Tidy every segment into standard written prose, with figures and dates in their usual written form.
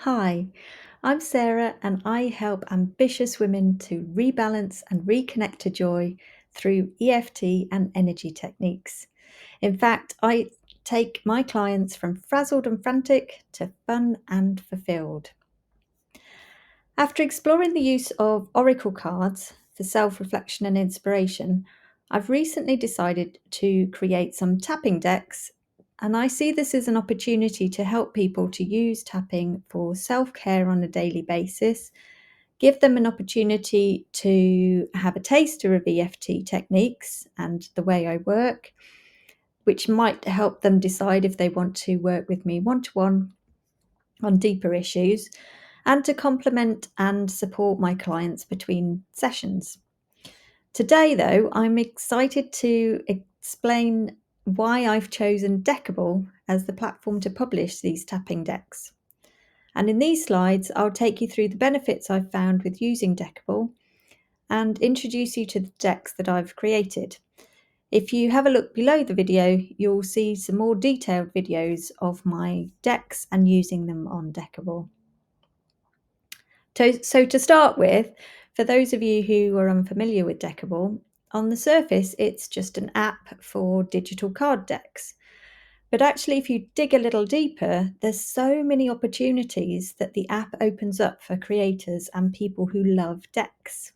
Hi, I'm Sarah, and I help ambitious women to rebalance and reconnect to joy through EFT and energy techniques. In fact, I take my clients from frazzled and frantic to fun and fulfilled. After exploring the use of oracle cards for self reflection and inspiration, I've recently decided to create some tapping decks, and I see this as an opportunity to help people to use tapping for self care on a daily basis, give them an opportunity to have a taster of EFT techniques and the way I work, which might help them decide if they want to work with me one to one on deeper issues, and to complement and support my clients between sessions. Today, though, I'm excited to explain why I've chosen Deckible as the platform to publish these tapping decks. And in these slides, I'll take you through the benefits I've found with using Deckible and introduce you to the decks that I've created. If you have a look below the video, you'll see some more detailed videos of my decks and using them on Deckible. So to start with, for those of you who are unfamiliar with Deckible, on the surface it's just an app for digital card decks. But actually, if you dig a little deeper, there's so many opportunities that the app opens up for creators and people who love decks.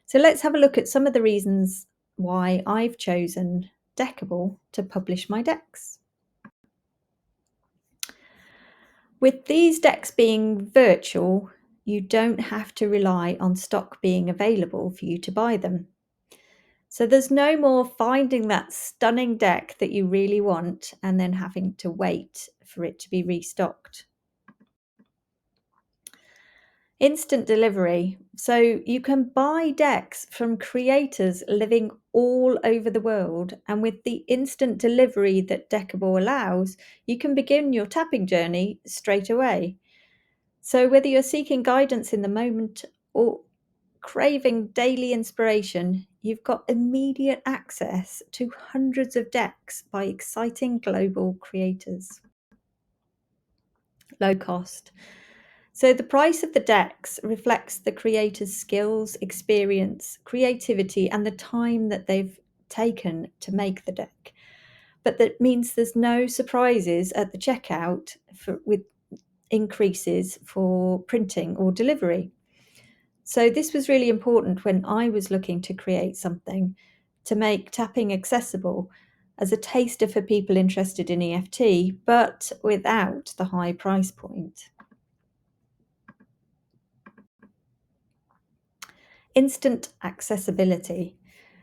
So let's have a look at some of the reasons why I've chosen Deckible to publish my decks. With these decks being virtual, you don't have to rely on stock being available for you to buy them. So there's no more finding that stunning deck that you really want and then having to wait for it to be restocked. Instant delivery. So you can buy decks from creators living all over the world, and with the instant delivery that Deckible allows, you can begin your tapping journey straight away. So, whether you're seeking guidance in the moment or craving daily inspiration, you've got immediate access to hundreds of decks by exciting global creators. Low cost. So, the price of the decks reflects the creator's skills, experience, creativity, and the time that they've taken to make the deck. But that means there's no surprises at the checkout with increases for printing or delivery. So this was really important when I was looking to create something to make tapping accessible as a taster for people interested in EFT, but without the high price point. Instant accessibility.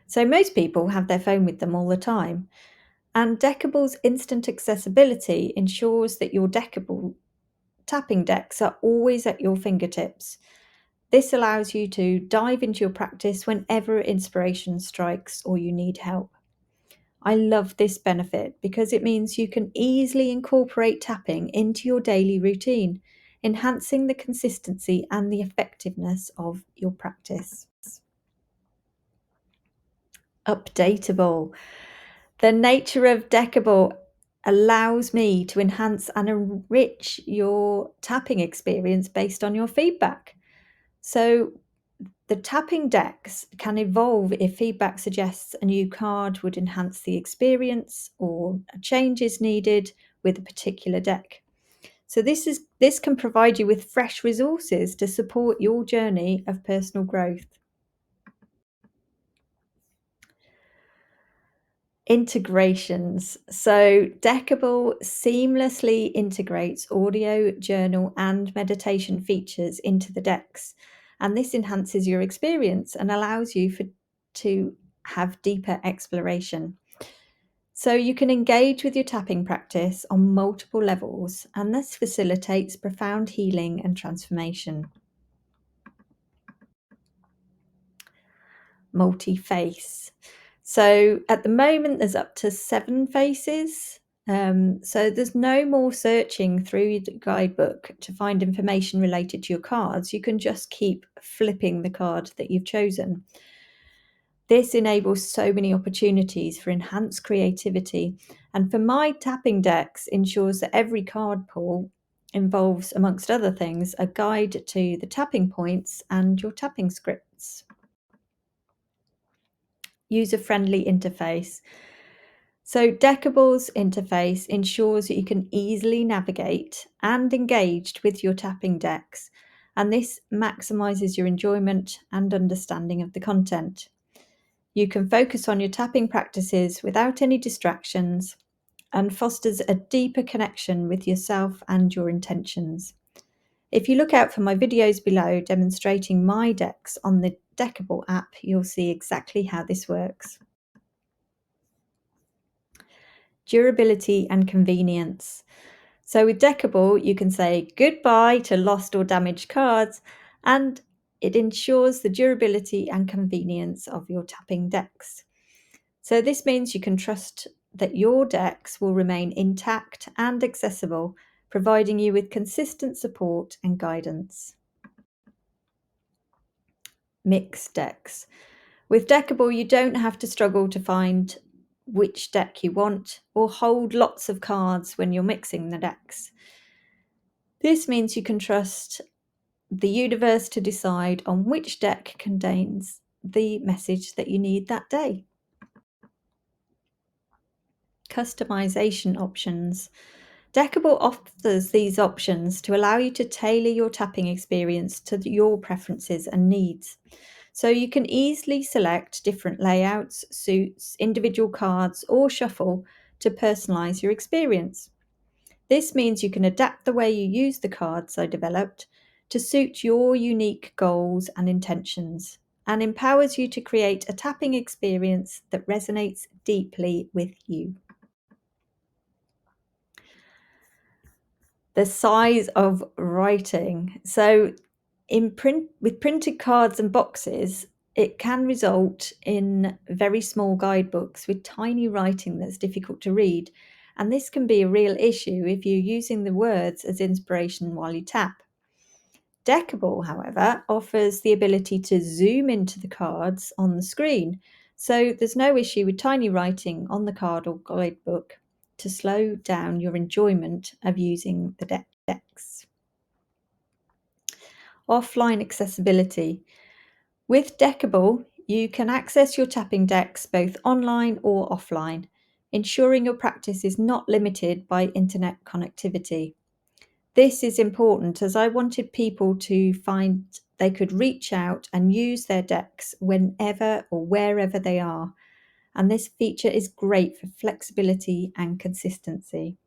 So most people have their phone with them all the time, and Deckible's instant accessibility ensures that your Deckable tapping decks are always at your fingertips. This allows you to dive into your practice whenever inspiration strikes or you need help. I love this benefit because it means you can easily incorporate tapping into your daily routine, enhancing the consistency and the effectiveness of your practice. Updatable. The nature of Deckible allows me to enhance and enrich your tapping experience based on your feedback. So the tapping decks can evolve if feedback suggests a new card would enhance the experience or a change is needed with a particular deck. So this can provide you with fresh resources to support your journey of personal growth. Integrations. So Deckible seamlessly integrates audio, journal, and meditation features into the decks. And this enhances your experience and allows you to have deeper exploration. So you can engage with your tapping practice on multiple levels, and this facilitates profound healing and transformation. Multi-face. So at the moment, there's up to 7 faces. So there's no more searching through the guidebook to find information related to your cards. You can just keep flipping the card that you've chosen. This enables so many opportunities for enhanced creativity, and for my tapping decks ensures that every card pull involves, amongst other things, a guide to the tapping points and your tapping scripts. User-friendly interface. So Deckible's interface ensures that you can easily navigate and engage with your tapping decks, and this maximizes your enjoyment and understanding of the content. You can focus on your tapping practices without any distractions and fosters a deeper connection with yourself and your intentions. If you look out for my videos below demonstrating my decks on the Deckible app, you'll see exactly how this works. Durability and convenience. So with Deckible, you can say goodbye to lost or damaged cards, and it ensures the durability and convenience of your tapping decks. So this means you can trust that your decks will remain intact and accessible, providing you with consistent support and guidance. Mixed decks. With Deckible, you don't have to struggle to find which deck you want or hold lots of cards when you're mixing the decks. This means you can trust the universe to decide on which deck contains the message that you need that day. Customization options. Deckible offers these options to allow you to tailor your tapping experience to your preferences and needs. So you can easily select different layouts, suits, individual cards, or shuffle to personalize your experience. This means you can adapt the way you use the cards I developed to suit your unique goals and intentions, and empowers you to create a tapping experience that resonates deeply with you. The size of writing. So with printed cards and boxes, it can result in very small guidebooks with tiny writing that's difficult to read. And this can be a real issue if you're using the words as inspiration while you tap. Deckible, however, offers the ability to zoom into the cards on the screen. So there's no issue with tiny writing on the card or guidebook to slow down your enjoyment of using the decks. Offline accessibility. With Deckible, you can access your tapping decks both online or offline, ensuring your practice is not limited by internet connectivity. This is important as I wanted people to find they could reach out and use their decks whenever or wherever they are. And this feature is great for flexibility and consistency.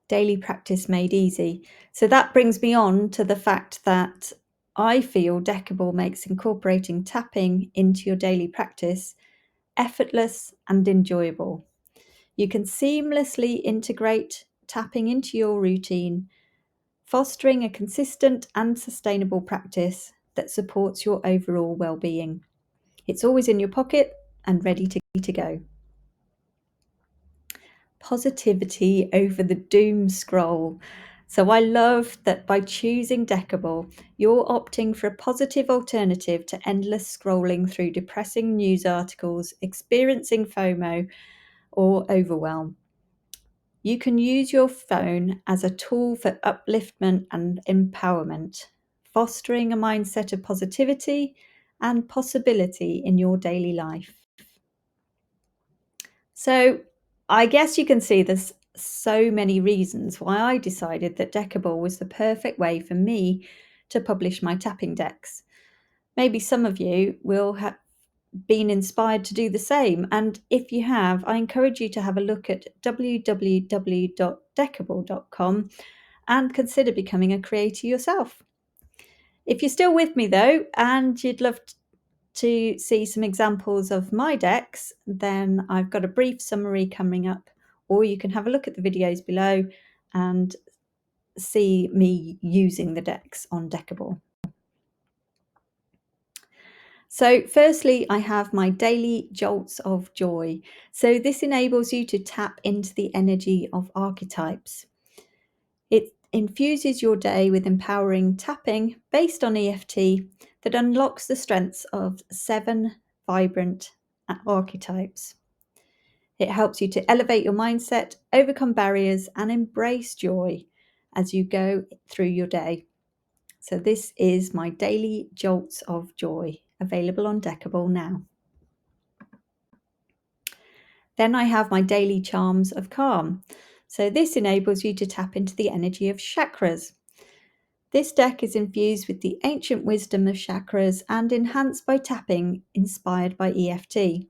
Daily practice made easy. So that brings me on to the fact that I feel Deckible makes incorporating tapping into your daily practice effortless and enjoyable. You can seamlessly integrate tapping into your routine, fostering a consistent and sustainable practice that supports your overall well-being. It's always in your pocket and ready to go. Positivity over the doom scroll. So I love that by choosing Deckible, you're opting for a positive alternative to endless scrolling through depressing news articles, experiencing FOMO or overwhelm. You can use your phone as a tool for upliftment and empowerment, fostering a mindset of positivity and possibility in your daily life. So I guess you can see there's so many reasons why I decided that Deckible was the perfect way for me to publish my tapping decks. Maybe some of you will have been inspired to do the same. And if you have, I encourage you to have a look at www.deckible.com and consider becoming a creator yourself. If you're still with me though, and you'd love to see some examples of my decks, then I've got a brief summary coming up, or you can have a look at the videos below and see me using the decks on Deckible. So firstly, I have my daily jolts of joy. So this enables you to tap into the energy of archetypes. It infuses your day with empowering tapping based on EFT that unlocks the strengths of 7 vibrant archetypes. It helps you to elevate your mindset, overcome barriers, and embrace joy as you go through your day. So, this is my daily jolts of joy, available on Deckible now. Then I have my daily charms of calm. So, this enables you to tap into the energy of chakras. This deck is infused with the ancient wisdom of chakras and enhanced by tapping inspired by EFT.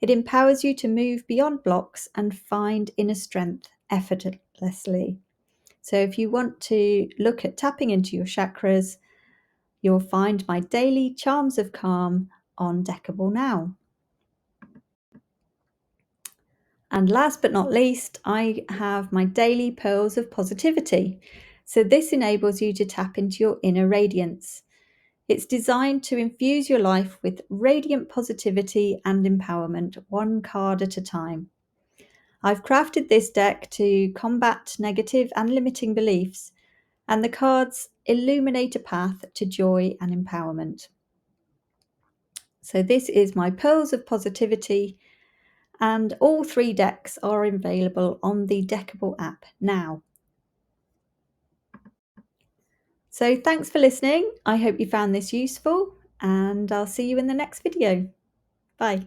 It empowers you to move beyond blocks and find inner strength effortlessly. So, if you want to look at tapping into your chakras, you'll find my daily charms of calm on Deckible now. And last but not least, I have my daily pearls of positivity. So, this enables you to tap into your inner radiance. It's designed to infuse your life with radiant positivity and empowerment, one card at a time. I've crafted this deck to combat negative and limiting beliefs, and the cards illuminate a path to joy and empowerment. So, this is my Pearls of Positivity, and all 3 decks are available on the Deckible app now. So, thanks for listening. I hope you found this useful, and I'll see you in the next video. Bye.